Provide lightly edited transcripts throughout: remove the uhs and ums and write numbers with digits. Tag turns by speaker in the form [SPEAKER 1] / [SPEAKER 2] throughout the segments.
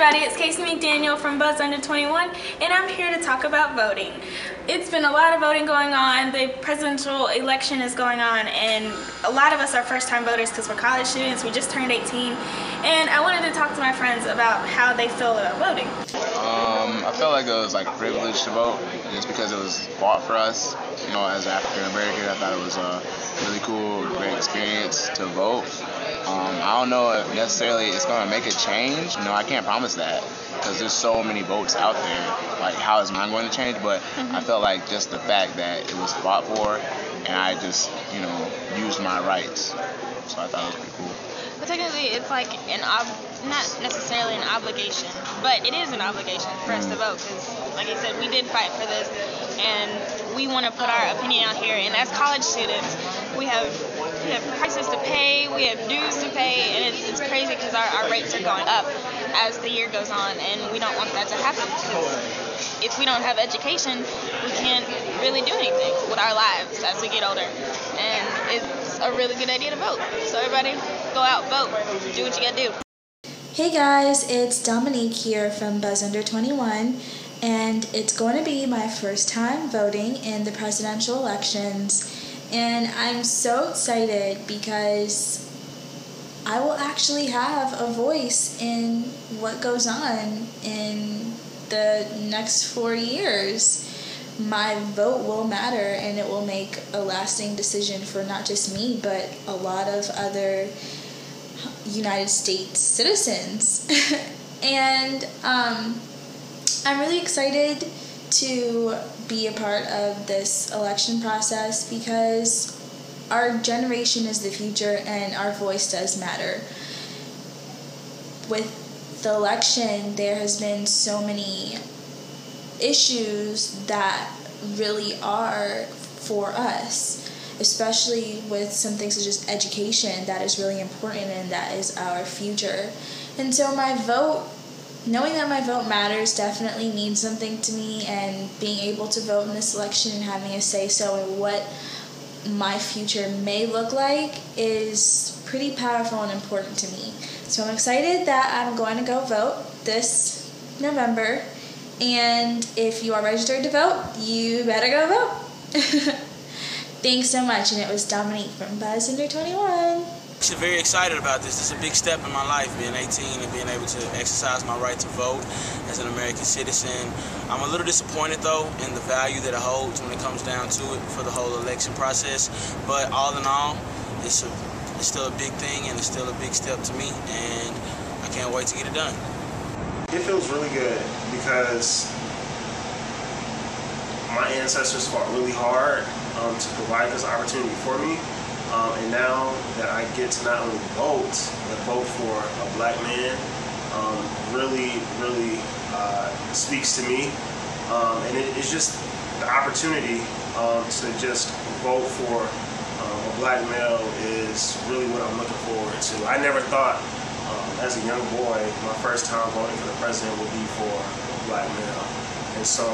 [SPEAKER 1] everybody, it's Casey McDaniel from Buzz Under 21, and I'm here to talk about voting. It's been a lot of voting going on. The presidential election is going on, and a lot of us are first-time voters because we're college students. We just turned 18, and I wanted to talk to my friends about how they feel about voting.
[SPEAKER 2] I felt like it was like a privilege to vote just because it was bought for us. You know, as African American, I thought it was a really cool, great experience to vote. I don't know if necessarily it's going to make a change. You know, I can't promise that because there's so many votes out there. Like, how is mine going to change? But I felt like just the fact that it was fought for and I just, you know, used my rights. So I thought it was pretty cool.
[SPEAKER 3] But technically, it's like not necessarily an obligation, but it is an obligation for us to vote because, like I said, we did fight for this, and we want to put our opinion out here. And as college students, we have prices to pay, we have dues to pay, and it's crazy because our rates are going up as the year goes on, and we don't want that to happen because if we don't have education, we can't really do anything with our lives as we get older. And it's a really good idea to vote. So everybody, go out, vote, do what you gotta do.
[SPEAKER 4] Hey guys, it's Dominique here from Buzz Under 21, and it's going to be my first time voting in the presidential elections, and I'm so excited because I will actually have a voice in what goes on in the next 4 years. My vote will matter, and it will make a lasting decision for not just me, but a lot of other United States citizens. And I'm really excited to be a part of this election process because our generation is the future and our voice does matter. With the election, there has been so many issues that really are for us, especially with some things such as education that is really important and that is our future. And so my vote, knowing that my vote matters, definitely means something to me, and being able to vote in this election and having a say-so in what my future may look like is pretty powerful and important to me. So I'm excited that I'm going to go vote this November. And if you are registered to vote, you better go vote. Thanks so much. And it was Dominique from Buzz Under 21.
[SPEAKER 5] I'm very excited about this. This is a big step in my life, being 18 and being able to exercise my right to vote as an American citizen. I'm a little disappointed, though, in the value that it holds when it comes down to it for the whole election process. But all in all, it's still a big thing, and it's still a big step to me, and I can't wait to get it done.
[SPEAKER 6] It feels really good because my ancestors fought really hard to provide this opportunity for me. And now that I get to not only vote, but vote for a black man, really speaks to me. And it's just the opportunity to just vote for a black male is really what I'm looking forward to. I never thought as a young boy, my first time voting for the president would be for a black male. And so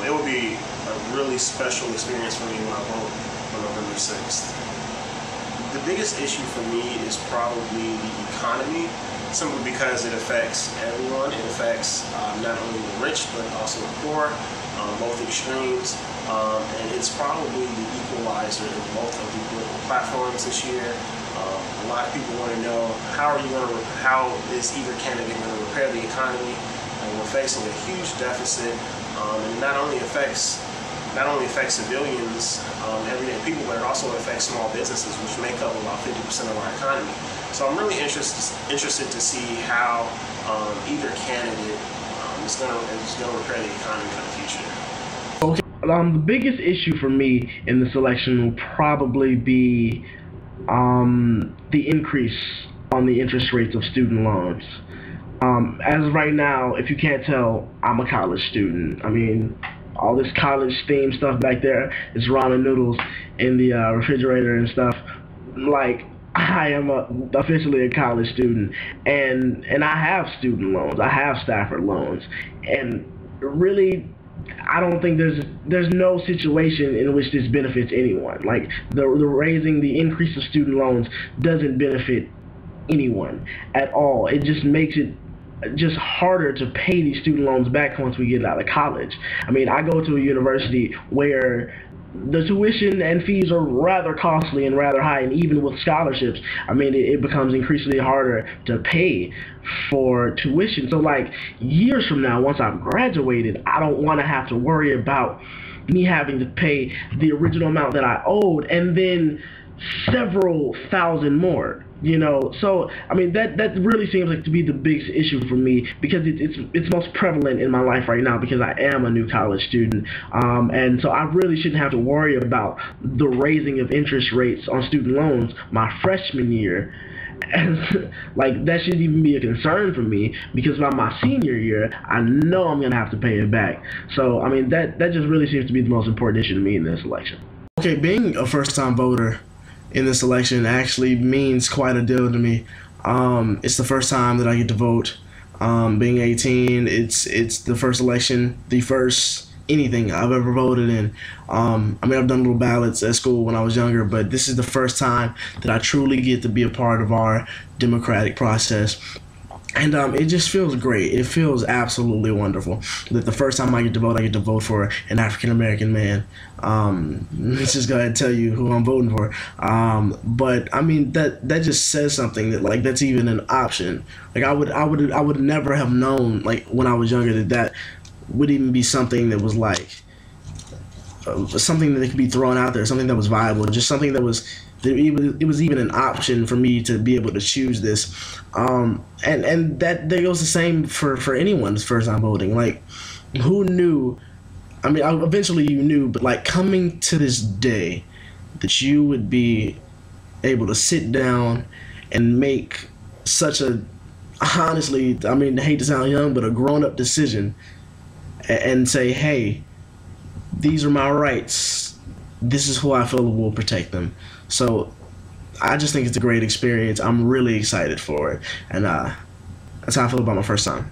[SPEAKER 6] it will be a really special experience for me when I vote on November 6th. The biggest issue for me is probably the economy, simply because it affects everyone. It affects not only the rich, but also the poor, both extremes. And it's probably the equalizer in both of the political platforms this year. A lot of people want to know how is either candidate going to repair the economy? And we're facing a huge deficit, and it not only affects civilians, everyday people, but it also affects small businesses, which make up about 50% of our economy. So I'm really interested to see how either candidate is going to repair the economy for the future.
[SPEAKER 7] The biggest issue for me in this election will probably be the increase on the interest rates of student loans. As of right now, if you can't tell, I'm a college student. I mean, all this college themed stuff back there is ramen noodles in the refrigerator and stuff. Like, I am officially a college student, and I have student loans. I have Stafford loans, and really, I don't think there's no situation in which this benefits anyone. Like the increase of student loans doesn't benefit anyone at all. It just makes it just harder to pay these student loans back once we get out of college. I mean, I go to a university where the tuition and fees are rather costly and rather high, and even with scholarships, I mean, it becomes increasingly harder to pay for tuition. So like years from now, once I've graduated, I don't want to have to worry about me having to pay the original amount that I owed and then several thousand more. You know, so I mean that really seems like to be the biggest issue for me, because it's most prevalent in my life right now, because I am a new college student, and so I really shouldn't have to worry about the raising of interest rates on student loans my freshman year. And like that shouldn't even be a concern for me, because by my senior year I know I'm gonna have to pay it back. So I mean that just really seems to be the most important issue to me in this election. Okay, being a first-time voter in this election actually means quite a deal to me. It's the first time that I get to vote. Being 18, it's the first election, the first anything I've ever voted in. I mean, I've done little ballots at school when I was younger, but this is the first time that I truly get to be a part of our democratic process. And it just feels great. It feels absolutely wonderful that the first time I get to vote for an African-American man. Let's just go ahead and tell you who I'm voting for. But I mean, that just says something, that like that's even an option. Like I would never have known, like when I was younger, that would even be something that was like something that could be thrown out there, something that was viable, just something that was. It was even an option for me to be able to choose this, and that goes the same for anyone's first time voting. Like, who knew? I mean, eventually you knew, but like coming to this day, that you would be able to sit down and make such a, honestly, I mean, I hate to sound young, but a grown-up decision, and say, hey, these are my rights. This is who I feel will protect them. So I just think it's a great experience. I'm really excited for it, and that's how I feel about my first time.